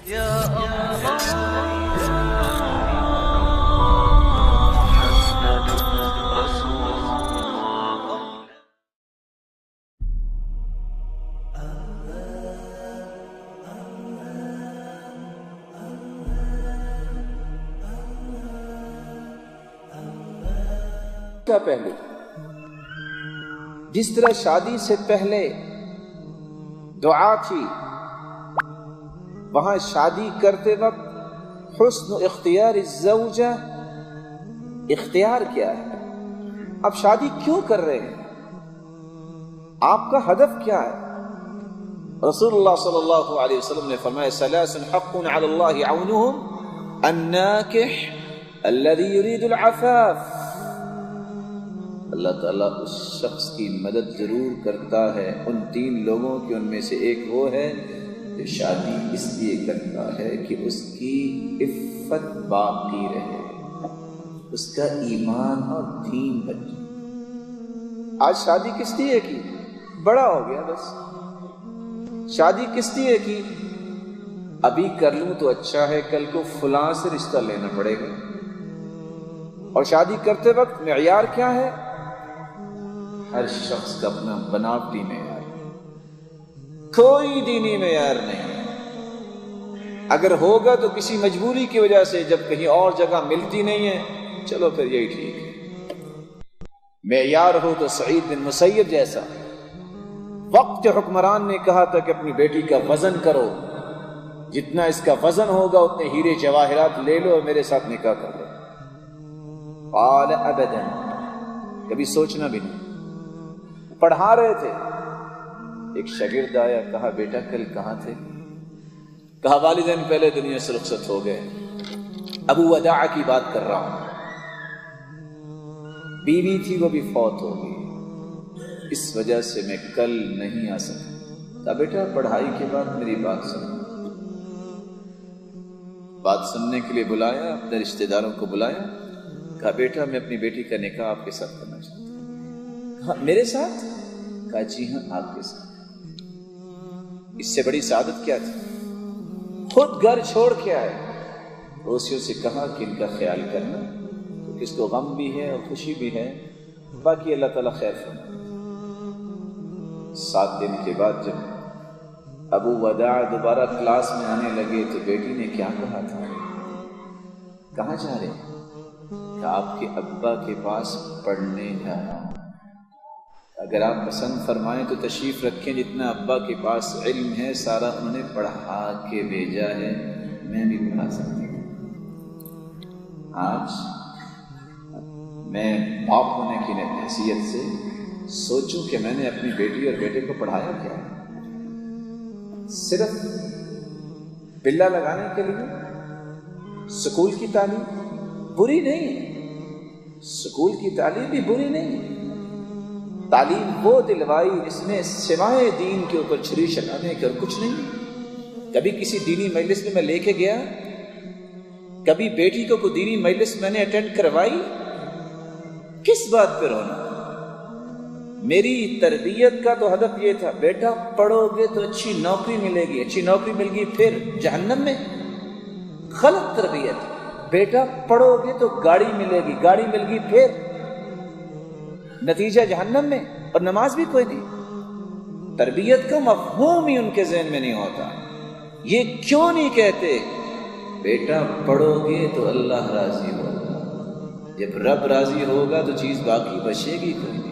کا پہلو جس طرح شادی سے پہلے دعا تھی، وہاں شادی کرتے وقت حسن اختیار الزوجہ اختیار کیا ہے. اب شادی کیوں کر رہے ہیں؟ آپ کا ہدف کیا ہے؟ رسول اللہ صلی اللہ علیہ وسلم نے فرمایا ثلاث حق علی اللہ عونهم الناکح الذی یرید العفاف. اللہ تعالیٰ اس شخص کی مدد ضرور کرتا ہے ان تین لوگوں کی، ان میں سے ایک وہ ہے جو شادی اس لیے کرتا ہے کہ اس کی عفت باقی رہے، اس کا ایمان اور دین بچے. آج شادی کس لیے کی؟ بڑا ہو گیا بس. شادی کس لیے کی؟ ابھی کر لوں تو اچھا ہے، کل کو فلاں سے رشتہ لینا پڑے گا. اور شادی کرتے وقت معیار کیا ہے؟ ہر شخص کا اپنا بناوٹی معیار، کوئی دینی معیار نہیں. اگر ہوگا تو کسی مجبوری کی وجہ سے، جب کہیں اور جگہ ملتی نہیں ہے چلو پھر یہی ٹھیک ہے. معیار ہو تو سعید بن مسیب جیسا وقت کے حکمران نے کہا تھا کہ اپنی بیٹی کا وزن کرو، جتنا اس کا وزن ہوگا اتنے ہیرے جواہرات لے لو اور میرے ساتھ نکاح کر لو. قال ابدا، کبھی سوچنا بھی نہیں. پڑھا رہے تھے، ایک شاگرد آیا، کہا بیٹا کل کہاں تھے؟ کہا والدین پہلے دنیا سے رخصت ہو گئے، ابو وداع کی بات کر رہا ہوں. بیوی تھی وہ بھی فوت ہو گئی، اس وجہ سے میں کل نہیں آ سکا. کہا بیٹا پڑھائی کے بعد میری بات سن. بات سننے کے لیے بلایا، اپنے رشتہ داروں کو بلایا. کہا بیٹا میں اپنی بیٹی کا نکاح آپ کے ساتھ کرنا چاہتا ہوں. کہا میرے ساتھ؟ کہا جی ہاں آپ کے ساتھ. اس سے بڑی سعادت کیا تھی؟ خود گھر چھوڑ کے آئے. پڑوسیوں سے کہا کہ ان کا خیال کرنا، تو کس کو غم بھی ہے اور خوشی بھی ہے، باقی اللہ تعالیٰ خیر فرمائے. 7 دن کے بعد جب ابو وداع دوبارہ کلاس میں آنے لگے تو بیٹی نے کیا کہا تھا؟ کہاں جا رہے ہیں؟ کہ آپ کے ابا کے پاس پڑھنے جا رہا ہوں. اگر آپ پسند فرمائیں تو تشریف رکھیں، جتنا ابا کے پاس علم ہے سارا انہوں نے پڑھا کے بھیجا ہے، میں بھی پڑھا سکتی ہوں. آج میں باپ ہونے کی حیثیت سے سوچوں کہ میں نے اپنی بیٹی اور بیٹے کو پڑھایا کیا؟ صرف بلا لگانے کے لیے. سکول کی تعلیم بری نہیں، سکول کی تعلیم بھی بری نہیں. تعلیم وہ دلوائی جس میں سوائے دین کے اوپر چھری چلانے کا کچھ نہیں. کبھی کسی دینی مجلس میں لے کے گیا؟ کبھی بیٹی کو کوئی دینی مجلس میں نے اٹینڈ کروائی؟ کس بات پہ رونا؟ میری تربیت کا تو ہدف یہ تھا بیٹا پڑھو گے تو اچھی نوکری ملے گی، اچھی نوکری مل گئی پھر جہنم میں. غلط تربیت. بیٹا پڑھو گے تو گاڑی ملے گی، گاڑی مل گئی پھر نتیجہ جہنم میں، اور نماز بھی کوئی نہیں. تربیت کا مفہوم ہی ان کے ذہن میں نہیں ہوتا. یہ کیوں نہیں کہتے بیٹا پڑھو گے تو اللہ راضی ہوگا؟ جب رب راضی ہوگا تو چیز باقی بچے گی کوئی نہیں.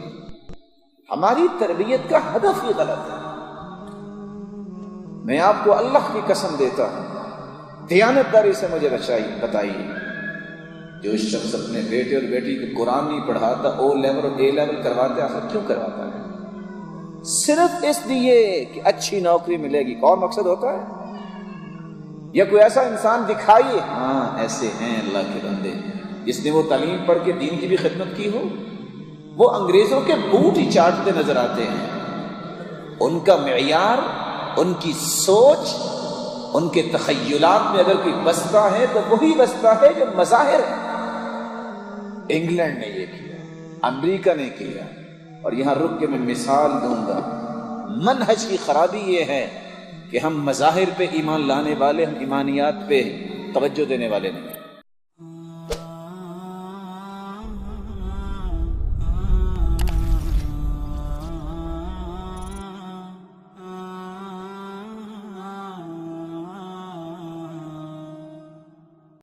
ہماری تربیت کا ہدف ہی غلط ہے. میں آپ کو اللہ کی قسم دیتا ہوں، دیانتداری سے مجھے بتائیے، جو شخص اپنے بیٹے اور بیٹی کو قرآن نہیں پڑھاتا، او لیول اور اے لیول کرواتا ہے، کیوں کرواتا ہے؟ صرف اس لیے کہ اچھی نوکری ملے گی. اور مقصد ہوتا ہے؟ یا کوئی ایسا انسان دکھائیے ہاں ایسے ہیں اللہ کے بندے جس نے وہ تعلیم پڑھ کے دین کی بھی خدمت کی ہو. وہ انگریزوں کے بوٹ ہی چاٹتے نظر آتے ہیں. ان کا معیار، ان کی سوچ، ان کے تخیلات میں اگر کوئی بستا ہے تو وہی بستا ہے جو مظاہر ہے. انگلینڈ نے یہ کیا، امریکہ نے کیا. اور یہاں رک کے میں مثال دوں گا. منہج کی خرابی یہ ہے کہ ہم مظاہر پہ ایمان لانے والے، ہم ایمانیات پہ توجہ دینے والے نہیں۔